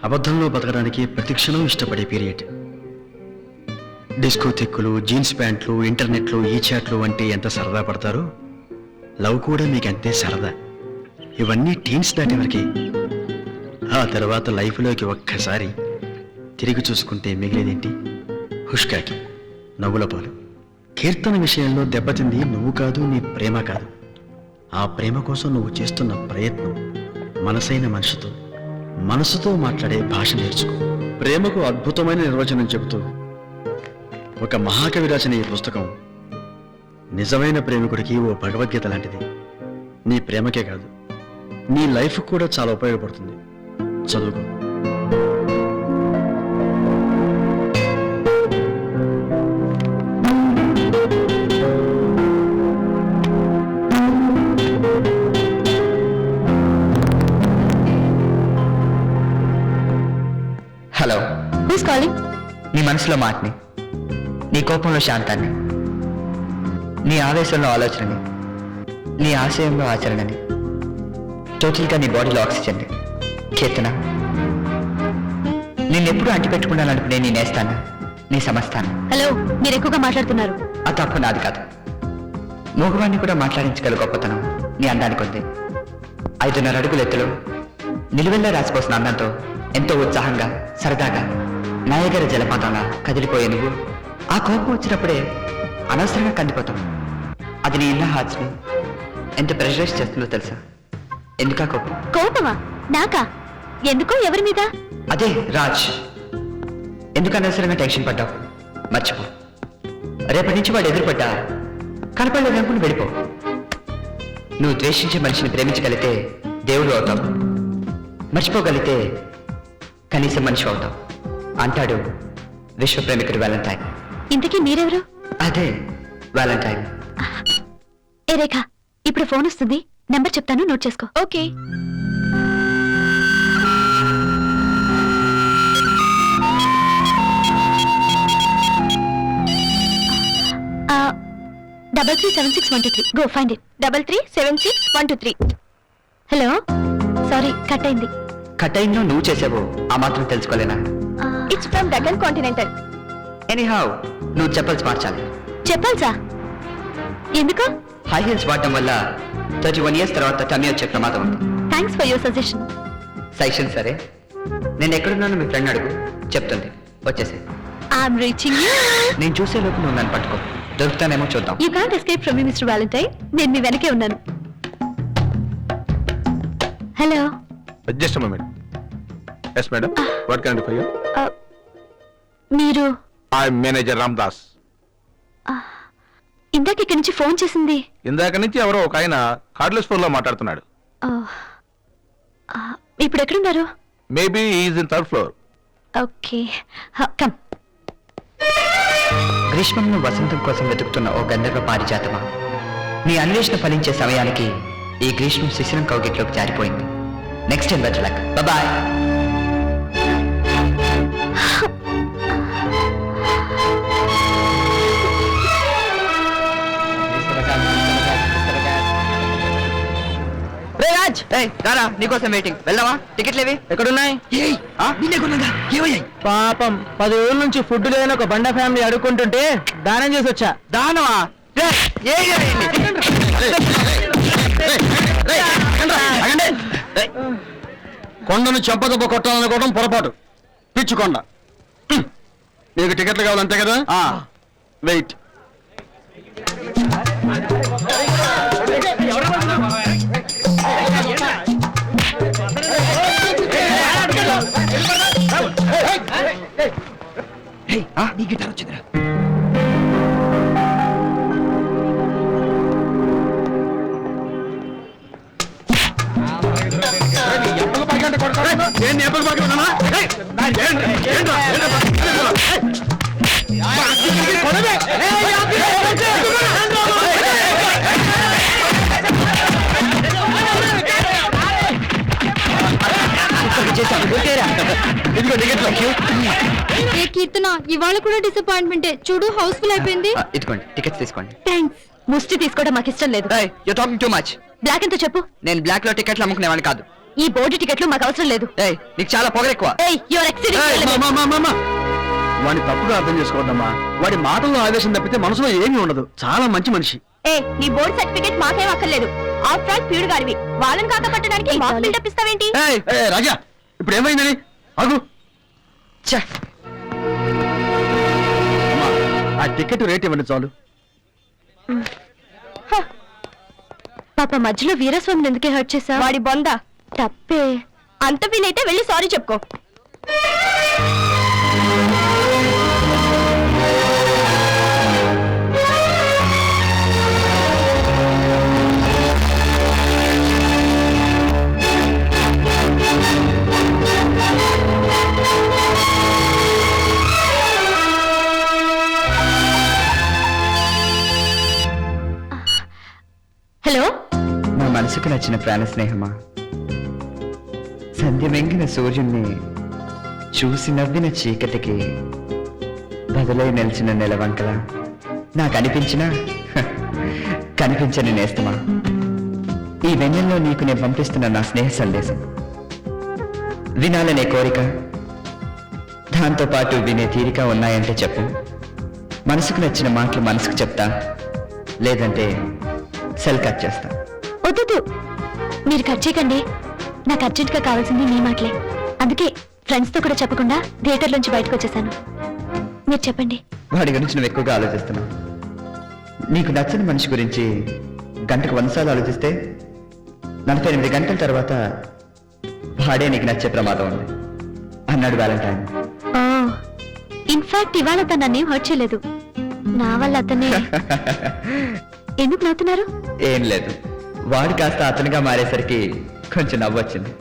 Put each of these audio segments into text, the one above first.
అబద్ధంలో బతకడానికి ప్రతిక్షణం ఇష్టపడే పీరియడ్. డిస్కో తెక్కులు, జీన్స్ ప్యాంట్లు, ఇంటర్నెట్లు, ఈ చాట్లు అంటే ఎంత సరదా పడతారో లవ్ కూడా మీకు అంతే సరదా. ఇవన్నీ టీన్స్ దాటేవరకే. ఆ తర్వాత లైఫ్లోకి ఒక్కసారి తిరిగి చూసుకుంటే మిగిలేదేంటి? హుష్కాకి, నవ్వుల పాలు. కీర్తన విషయంలో దెబ్బతింది నువ్వు కాదు, నీ ప్రేమ కాదు. ఆ ప్రేమ కోసం నువ్వు చేస్తున్న ప్రయత్నం. మనసైన మనసుతో మాట్లాడే భాష నేర్చుకో. ప్రేమకు అద్భుతమైన నిర్వచనం చెబుతూ ఒక మహాకవి రాసిన ఈ పుస్తకం నిజమైన ప్రేమికుడికి ఓ భగవద్గీత లాంటిది. నీ ప్రేమకే కాదు, నీ లైఫ్ కూడా చాలా ఉపయోగపడుతుంది. చదువుకో. Hello, who's calling? నీ మనసులో మాటని, నీ కోపంలో శాంతాన్ని, నీ ఆవేశంలో ఆలోచనని, నీ ఆశయంలో ఆచరణని, టోటల్గా నీ బాడీలో ఆక్సిజన్ని. కీర్తన, నిన్నెప్పుడు అంటిపెట్టుకున్నాననుకునే నీ నేస్తాను, నీ సమస్తాను. హలో, మీరు ఎక్కువగా మాట్లాడుతున్నారు. ఆ తప్పు నాది కాదు. మగవాణ్ణి కూడా మాట్లాడించగల గొప్పతనం నీ అందానికి ఉంది. 5.5 అడుగుల ఎత్తులో నిలువెల్లా రాసిపోసిన అందంతో ఎంతో ఉత్సాహంగా, సరదాగా నాయగర జలపాతంలా కదిలిపోయే నువ్వు ఆ కోపం వచ్చినప్పుడే అనవసరంగా కందిపోతావు. అది నీ ఇన్న హార్ట్స్ని ఎంత ప్రెషరైజ్ చేస్తుందో తెలుసా? ఎందుకా కోపం? కోపమా? నాకా? ఎందుకో? ఎవరి మీద? అదే రాజ్. ఎందుకు అనవసరంగా టెన్షన్ పడ్డావు? మర్చిపో. రేపటి నుంచి వాడు ఎదురుపడ్డా కనపడలేదనుకుని వెళ్ళిపో. నువ్వు ద్వేషించే మనిషిని ప్రేమించగలిగితే దేవుడు అవుతావు. మర్చిపోగలిగితే కనీసం మనిషి అవుతావు అంటాడు విశ్వ ప్రేమికుడు వ్యాలంటైన్. ఇంతకీ మీరెవరు? అదే వ్యాలంటైన్. ఏ రేఖ, ఇప్పుడు ఫోన్ వస్తుంది, నెంబర్ చెప్తాను, నోట్ చేసుకో. Okay. Double 376 123. Go find it. 3376 123. Hello, sorry, cut అయింది. కట్ అయిందో నువ్వు చేసావో ఆ మాత్రం తెలుసుకోలేనా? It's from Deccan Continental. Anyhow, నువ్వు చెప్పల్స్ మార్చాలి. చెప్పాల్సా? ఎందుకు? హై హీల్స్ వాడటం వల్ల 31 years తర్వాత టమ్మీ వచ్చే ప్రమాదం ఉంది. Thanks for your suggestion. Suggestion సరే, నేను ఎక్కడున్నాను మీ ఫ్రెండ్ అడుగు, చెప్తుంది. వచ్చేసి ఐఎమ్ రీచింగ్ యూ. నేను చూసే లోపు నువ్వు నన్ను పట్టుకో. దొరుకుతానేమో చూద్దాం. You can't escape from me mister Valentine. నేను మీ వెనకే ఉన్నాను. Hello. Just moment. Yes madam, what can I do for you? మీరు? I am manager Ramdas. ఇందాక ఇక్కడి నుంచి ఫోన్ చేసింది. ఇందాక నుంచి ఎవరో ఒక ఆయన కార్డ్లెస్ ఫోన్ లో మాట్లాడుతున్నాడు. ఇప్పుడు ఎక్కడున్నారు? Maybe is in 3rd floor. Okay, come. గ్రీష్మంలో వసంతం కోసం వెతుకుతున్న ఓ గంధర్వ పారిజాతమా, నీ అన్వేషణ ఫలించే సమయానికి ఈ గ్రీష్మం శిశిరం కౌగిట్లోకి జారిపోయింది. Next time better luck. Bye. రారా, నీకోసం వెయిటింగ్. వెళ్దామా? టికెట్లు ఏవి? ఎక్కడున్నాయి? పాపం 10 రోజుల నుంచి ఫుడ్ లేదని ఒక బండ ఫ్యామిలీ అడుక్కుంటుంటే దానం చేసి వచ్చా. దానవా? కొండను చెంపదెబ్బ కొట్టాలనుకోవడం పొరపాటు. పిచ్చుకొండ. నీకు టికెట్లు కావాలంతే కదా? వెయిట్. నీ గిటార్ వచ్చిందిరా. కీర్తన, ఇవాళ కూడా డిసప్పాయింట్మెంటే. చూడు, హౌస్ఫుల్ అయిపోయింది. ఇదిగోండి, టికెట్స్ తీసుకోండి. థ్యాంక్స్. ముష్టి తీసుకోవడం మాకు ఇష్టం లేదు. You talking too much. బ్లాక్ ఎంతో చెప్పు. నేను బ్లాక్ లో టికెట్లు అమ్ముకునేవాడిని కాదు. ఈ బోర్డు టికెట్లు మాకు అవసరం లేదు. ఏయ్ నీకు చాలా పొగరెక్కువ. ఏయ్ యువర్ వాడిని తప్పుగా అర్థం చేసుకోవద్దమ్మా. వాడి మాటల్లో ఆవేశం తప్పితే మనసులో ఏమీ ఉండదు. చాలా మంచి మనిషి. ఏ నీ బోర్డు సర్టిఫికేట్ మాకేం అక్కర్లేదు. ఆఫ్టర్ ఆల్ ప్యూర్ గారివి. వాళ్ళని కాక పట్టడానికి మాకు బిల్డప్ ఇస్తావేంటి? రాజా ఇప్పుడు ఏమైందని అగు. ఛే, అమ్మా, ఆ టికెట్ రేట్ ఇవ్వండి చాలు. పాప మధ్యలో వీరస్వామిని ఎందుకే హర్ట్ చేసా? వాడి బొంద తప్పే. అంత వీలైతే వెళ్ళి సారీ చెప్పుకో. హలో, నా మనసుకు నచ్చిన ప్రాణ స్నేహమా, సంధ్య మెంగిన సూర్యుణ్ణి చూసి నవ్విన చీకటికి బదులై నిలిచిన నెలవంకల నాకు అనిపించినా కనిపించని నేస్తమా, ఈ వెన్నెల్లో నీకు నేను పంపిస్తున్న నా స్నేహ సందేశం వినాలనే కోరిక, దాంతో పాటు వినే తీరిక ఉన్నాయంటే చెప్పు. మనసుకు నచ్చిన మాటలు మనసుకు చెప్తా, లేదంటే సెల్ కట్ చేస్తా. వద్దు, మీరు కట్ చేయకండి. నాకు అర్జెంట్గా కావాల్సింది మీ మాటలే. అందుకే ఫ్రెండ్స్తో కూడా చెప్పకుండా థియేటర్ నుంచి బయటకు వచ్చేసాను. మీరు చెప్పండి. వాడి గురించి నువ్వు ఎక్కువగా ఆలోచిస్తున్నావు. నీకు నచ్చని మనిషి గురించి గంటకు 100 సార్లు ఆలోచిస్తే 48 గంటల తర్వాత వాడే నీకు నచ్చే ప్రమాదం ఉంది అన్నాడు వ్యాలంటైన్. ఇన్ఫాక్ట్ ఇవాళ తను నన్నేం హర్ట్ చేయలేదు. నా వల్ల అతనే. ఎందుకు నవ్వుతున్నారు? ఏం లేదు, వాడు కాస్త అతనుగా మారేసరికి కొంచెం నవ్వు వచ్చింది.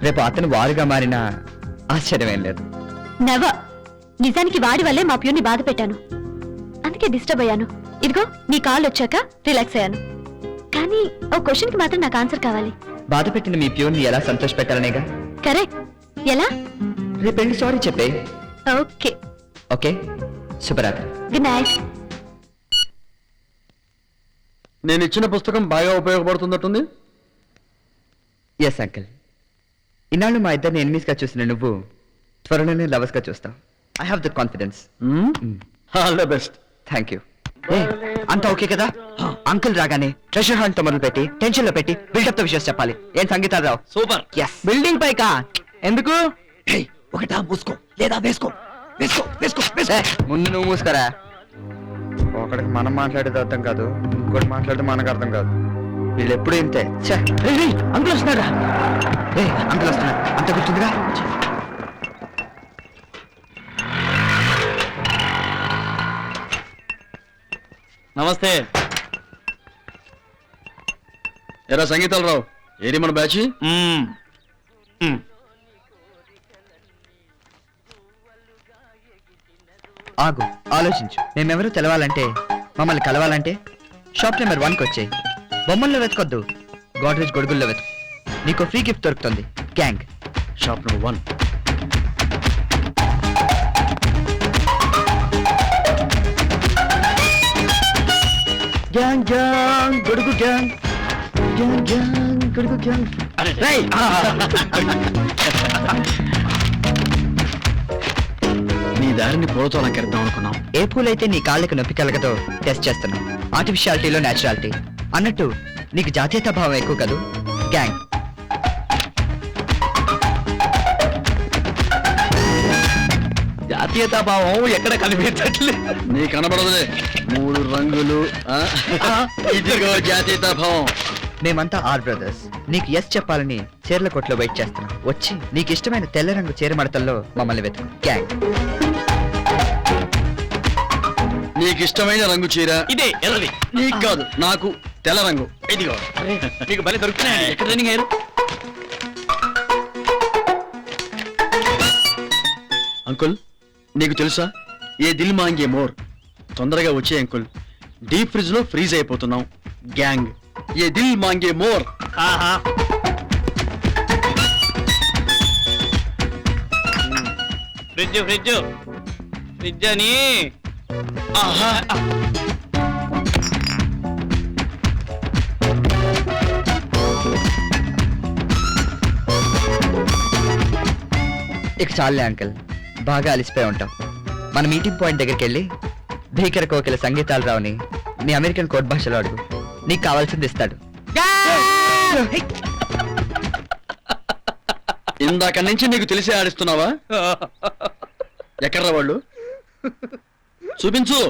రేపు అతను వారుగా మారినా ఆశ్చర్యమేం లేదు. నెవర్. నిజానికి వాడి వల్లే మా ప్యూర్ని బాధ పెట్టాను. అందుకే డిస్టర్బ్ అయ్యాను. ఇదిగో మీ కాల్ వచ్చాక రిలాక్స్ అయ్యాను. కానీ ఓ క్వశ్చన్కి మాత్రం నాకు ఆన్సర్ కావాలి. బాధ పెట్టిన మీ ప్యూర్ని ఎలా సంతోష పెట్టాలనేగా. కరెక్ట్. ఎలా? రేపు వెళ్ళి సారీ చెప్పే. ఓకే ఓకే, శుభరాత్రి. Good night. నేను ఇచ్చిన పుస్తకం బాగా ఉపయోగపడుతున్నట్టుంది. ఎస్ అంకిల్, ఇన్నాళ్ళు మా ఇద్దరిని ఎనిమిస్ గా చూసిన నువ్వు త్వరలోనే లవర్స్ గా చూస్తావు. I have the confidence. All the best. Thank you. అంతా ఓకే కదా? అంకుల్ రాగానే ట్రెషర్ హంట్ తో మొదలు పెట్టి టెన్షన్ లో పెట్టి బిల్డప్ తో విషయం చెప్పాలి. ఏం సంగీతారావు? సూపర్. ఎస్. బిల్డింగ్ పైకా? ఎందుకు? ఒకటా మూసుకో లేదా వేసుకో వేసుకో వేసుకో. ముందు నువ్వు మూసుకోరా. ఒకడికి మనం మాట్లాడేది అర్థం కాదు, ఇంకోటి మాట్లాడితే మనకు అర్థం కాదు. వీళ్ళు ఎప్పుడు ఇంతే. అంకుల్ వస్తున్నాడా? అంకుల్ వస్తున్నాడు, అంత గుర్తుందిగా. నమస్తే. ఎరా సంగీతాలరావు, ఏరి మన బ్యాచ్? ఆగు, ఆలోచించు. మేమెవరూ తెలవాలంటే, మమ్మల్ని కలవాలంటే షాప్ నెంబర్ 1కి వచ్చాయి. బొమ్మల్లో వెతకొద్దు, గోడ్రేజ్ గొడుగుల్లో వెతుకు. నీకు ఫ్రీ గిఫ్ట్ దొరుకుతుంది. Gang shop number 1. Gang gang గొడుగు గ్యాంగ్, గ్యాంగ్ గ్యాంగ్ గొడుగు గ్యాంగ్. నీ దారిని పూలతో అలంకరిద్దాం అనుకున్నాం. ఏ పూలైతే నీ కాళ్ళకి నొప్పి కలగదో టెస్ట్ చేస్తున్నాం. ఆర్టిఫిషియాలిటీలో న్యాచురాలిటీ అన్నట్టు నీకు జాతీయత భావం ఎక్కువ కదూ. గ్యాంగ్ జాతీయతా భావం ఎక్కడ కనిపించట్లే. నీ కనబడదులే. 3 రంగులు. ఇదిగో జాతీయతా భావం. మేమంతా ఆర్ బ్రదర్స్. నీకు ఎస్ చెప్పాలని చీరల కొట్లో వెయిట్ చేస్తున్నాం. వచ్చి నీకు ఇష్టమైన తెల్ల రంగు చీర మడతల్లో మమ్మల్ని వెతుకు. గ్యాంగ్. నీకు ఇష్టమైన రంగు చీర ఇదే ఎర్రది. నీకు కాదు, నాకు తెల్ల రంగు. ఇదిగో నీకు బలి దొరుకుతున్నాయి. ఎక్కడ ట్రైనింగ్ అయ్యారు? అంకుల్, నీకు తెలుసా ఏ దిల్ మాంగే మోర్. తొందరగా వచ్చే అంకుల్, డీప్ ఫ్రిడ్జ్ లో ఫ్రీజ్ అయిపోతున్నాం. గ్యాంగ్ ఏ దిల్ మాంగే మోర్. ఆహా, ఫ్రిడ్జ్ ఫ్రిడ్జ్ ఫ్రిడ్జ్ అని. ఆహా. ఇక చాలులే అంకుల్, బాగా అలిసిపోయి ఉంటాం. మన మీటింగ్ పాయింట్ దగ్గరికి వెళ్ళి భీకర కోకిల సంగీతాలు రావుని నీ అమెరికన్ కోడ్ భాషలో అడుగు, నీకు కావాల్సింది ఇస్తాడు. ఇందాక నుంచి నీకు తెలిసే ఆడిస్తున్నావా? ఎక్కడ్రా వాళ్ళు? చూపించు.